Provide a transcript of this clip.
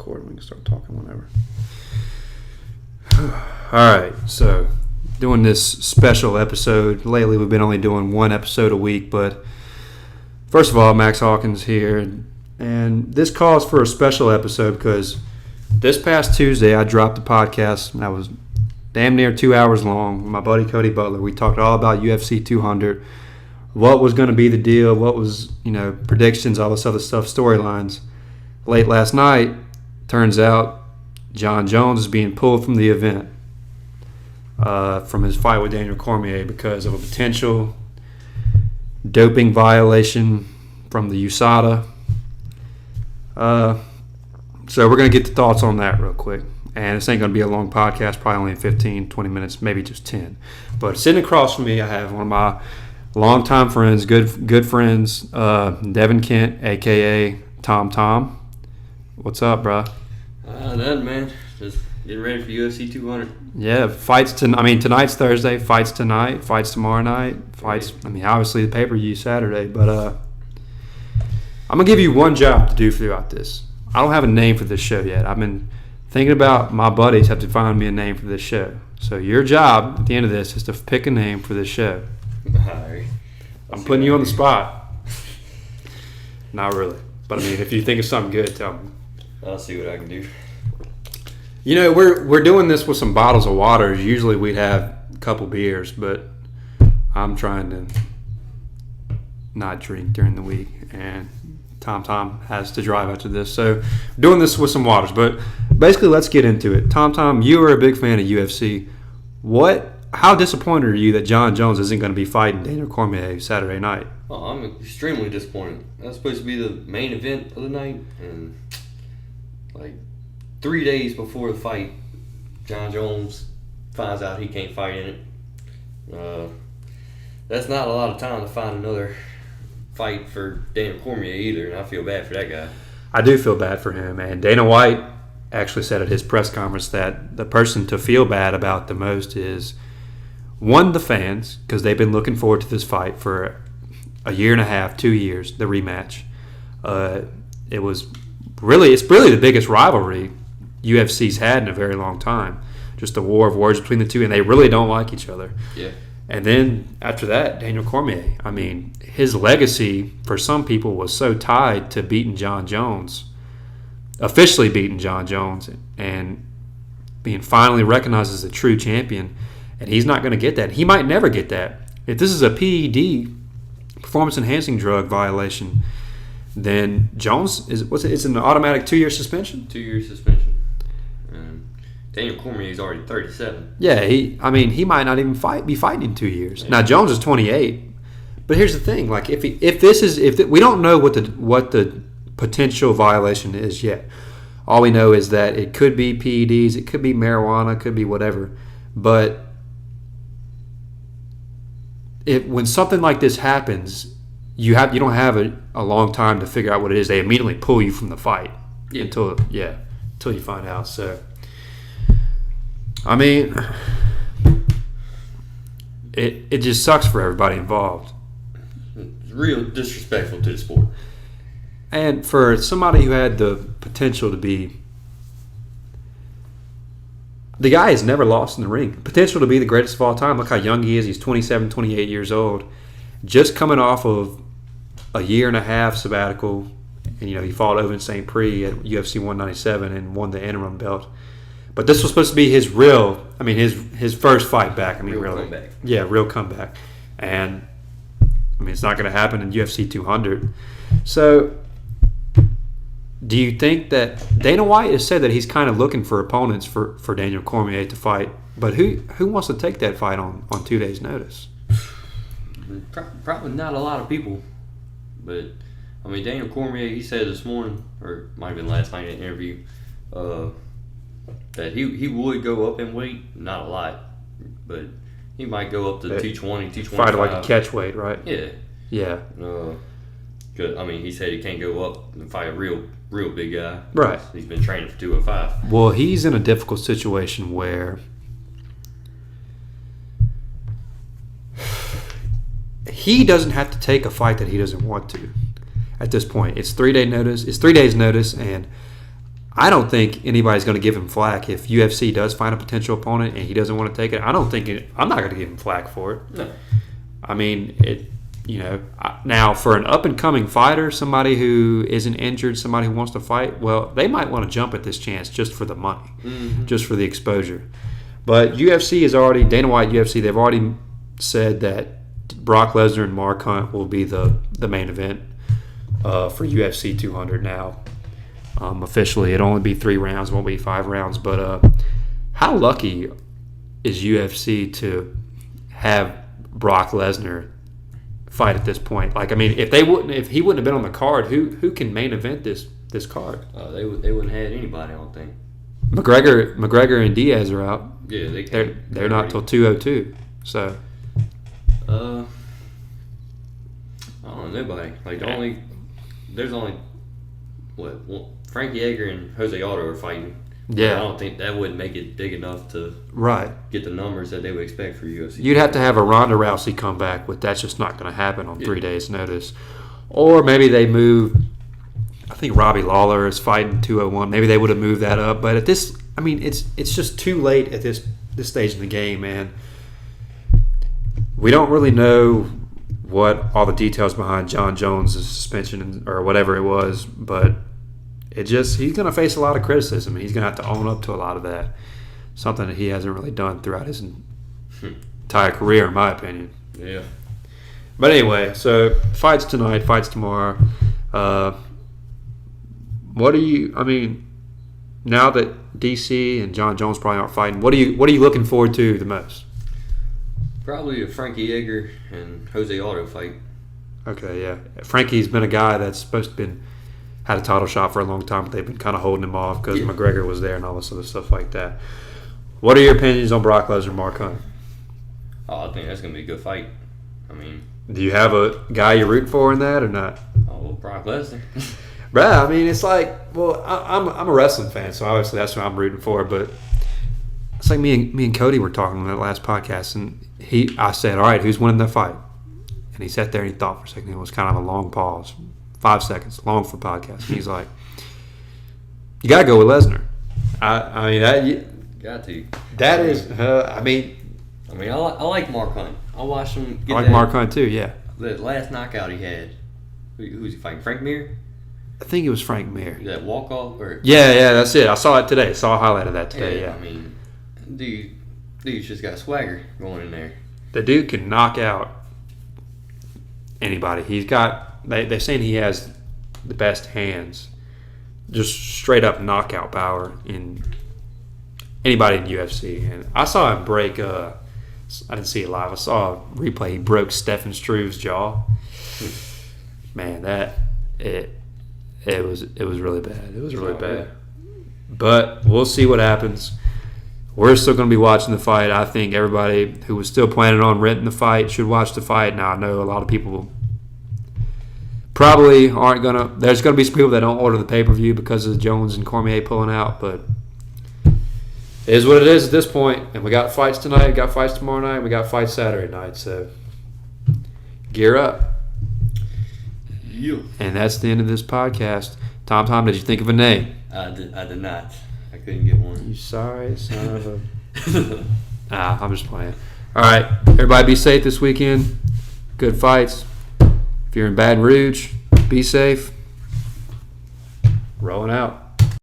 recording. We can start talking whenever. All right, so doing this special episode. Lately, we've been only doing one episode a week, but first of all, Max Hawkins here, and this calls for a special episode because this past Tuesday, I dropped a podcast that was damn near 2 hours long with my buddy Cody Butler. We talked all about UFC 200, what was going to be the deal, what was, predictions, all this other stuff, storylines. Late last night, turns out Jon Jones is being pulled from the event from his fight with Daniel Cormier because of a potential doping violation from the USADA. So we're going to get the thoughts on that real quick. And this ain't going to be a long podcast, probably only 15, 20 minutes, maybe just 10. But sitting across from me, I have one of my longtime friends, good friends, Devin Kent, a.k.a. Tom. What's up, bro? Nothing, man. Just getting ready for UFC 200. Yeah, tonight's Thursday. Fights tonight. Fights tomorrow night. Fights. Obviously the pay-per-view Saturday. But I'm gonna give you one job to do throughout this. I don't have a name for this show yet. I've been thinking about my buddies have to find me a name for this show. So your job at the end of this is to pick a name for this show. All right. I'm putting you on the spot. Not really. But if you think of something good, tell me. I'll see what I can do. We're doing this with some bottles of water. Usually we'd have a couple beers, but I'm trying to not drink during the week, and Tom has to drive after this. So doing this with some waters. But basically, let's get into it. Tom, you are a big fan of UFC. How disappointed are you that Jon Jones isn't going to be fighting Daniel Cormier Saturday night? Oh, I'm extremely disappointed. That's supposed to be the main event of the night, and 3 days before the fight, Jon Jones finds out he can't fight in it. That's not a lot of time to find another fight for Daniel Cormier either, and I feel bad for that guy. I do feel bad for him, and Dana White actually said at his press conference that the person to feel bad about the most is, one, the fans, because they've been looking forward to this fight for a year and a half, 2 years, the rematch. It's really the biggest rivalry UFC's had in a very long time. Just a war of words between the two, and they really don't like each other. Yeah. And then after that, Daniel Cormier. His legacy for some people was so tied to beating Jon Jones, officially beating Jon Jones, and being finally recognized as a true champion. And he's not going to get that. He might never get that. If this is a PED, performance-enhancing drug violation, then Jones it's an automatic 2-year suspension? 2-year suspension. Daniel Cormier is already 37. Yeah, he might not even be fighting in 2 years. Yeah. Now Jones is 28, but here's the thing: we don't know what the potential violation is yet. All we know is that it could be PEDs, it could be marijuana, it could be whatever. But when something like this happens, you don't have a long time to figure out what it is. They immediately pull you from the fight until you find out. So. It just sucks for everybody involved. It's real disrespectful to the sport. And for somebody who had the potential to be... The guy has never lost in the ring. Potential to be the greatest of all time. Look how young he is. He's 27, 28 years old. Just coming off of a year and a half sabbatical. And, he fought Ovince St. Prix at UFC 197 and won the interim belt. But this was supposed to be his first fight back. Real comeback. Yeah, real comeback. And, it's not going to happen in UFC 200. So, do you think that Dana White has said that he's kind of looking for opponents for Daniel Cormier to fight? But who wants to take that fight on 2 days' notice? Probably not a lot of people. But, Daniel Cormier, he said this morning, or it might have been last night in an interview, that he would go up in weight, not a lot, but he might go up to 220, 225. Fight like a catch weight, right? Yeah. Yeah. He said he can't go up and fight a real big guy. Right. He's been training for 205. Well, he's in a difficult situation where he doesn't have to take a fight that he doesn't want to at this point. It's 3 days notice, and I don't think anybody's going to give him flack if UFC does find a potential opponent and he doesn't want to take it. I'm not going to give him flack for it. No. I mean, now for an up-and-coming fighter, somebody who isn't injured, somebody who wants to fight, well, they might want to jump at this chance just for the money, just for the exposure. But UFC is already, Dana White UFC, they've already said that Brock Lesnar and Mark Hunt will be the main event for UFC 200 now. Officially, it'll only be 3 rounds, won't be 5 rounds. But how lucky is UFC to have Brock Lesnar fight at this point? Like, I mean, if he wouldn't have been on the card, who can main event this card? They wouldn't have anybody, I don't think. McGregor and Diaz are out. Yeah, they're not till 202. So, I don't know, nobody. Like there's only Frankie Edgar and Jose Aldo are fighting. Yeah, I don't think that would make it big enough to get the numbers that they would expect for UFC. You'd have to have a Ronda Rousey come back, but that's just not going to happen on 3 days' notice. Or maybe they move. I think Robbie Lawler is fighting 201. Maybe they would have moved that up, but at this, I mean, it's just too late at this stage in the game, man. We don't really know what all the details behind Jon Jones' suspension or whatever it was, but he's going to face a lot of criticism, and he's going to have to own up to a lot of that. Something that he hasn't really done throughout his entire career, in my opinion. Yeah. But anyway, so fights tonight, fights tomorrow. Now that DC and Jon Jones probably aren't fighting, what are you looking forward to the most? Probably a Frankie Edgar and Jose Aldo fight. Okay, yeah. Frankie's been a guy that's supposed to had a title shot for a long time, but they've been kind of holding him off because McGregor was there and all this other stuff like that. What are your opinions on Brock Lesnar, Mark Hunt? Oh, I think that's going to be a good fight. I mean, do you have a guy you're rooting for in that or not? Oh, well, Brock Lesnar. Bruh, I mean, it's like, well, I'm a wrestling fan, so obviously that's what I'm rooting for. But it's like me and Cody were talking on that last podcast, and I said, all right, who's winning the fight? And he sat there and he thought for a second. It was kind of a long pause, 5 seconds, long for podcast. And he's like, you got to go with Lesnar. I mean, got to. That is, I like Mark Hunt. I watched him get Mark Hunt too, yeah. The last knockout he had. Who was he fighting? Frank Mir? I think it was Frank Mir. That walk-off? Yeah, that's it. I saw it today. Saw a highlight of that today, yeah. I mean, dude's just got swagger going in there. The dude can knock out anybody. He's got, they're saying he has the best hands. Just straight up knockout power in anybody in UFC. And I saw him break, I didn't see it live. I saw a replay. He broke Stefan Struve's jaw. Man, it was really bad. It was really bad. But we'll see what happens. We're still going to be watching the fight. I think everybody who was still planning on renting the fight should watch the fight. Now, I know a lot of people probably aren't going to. There's going to be some people that don't order the pay-per-view because of Jones and Cormier pulling out. But it is what it is at this point. And we got fights tonight. We got fights tomorrow night. We got fights Saturday night. So gear up. Yeah. And that's the end of this podcast. Tom, did you think of a name? I did not. I couldn't get one. You sorry son of a... I'm just playing. All right. Everybody be safe this weekend. Good fights. If you're in Baton Rouge, be safe. Rolling out.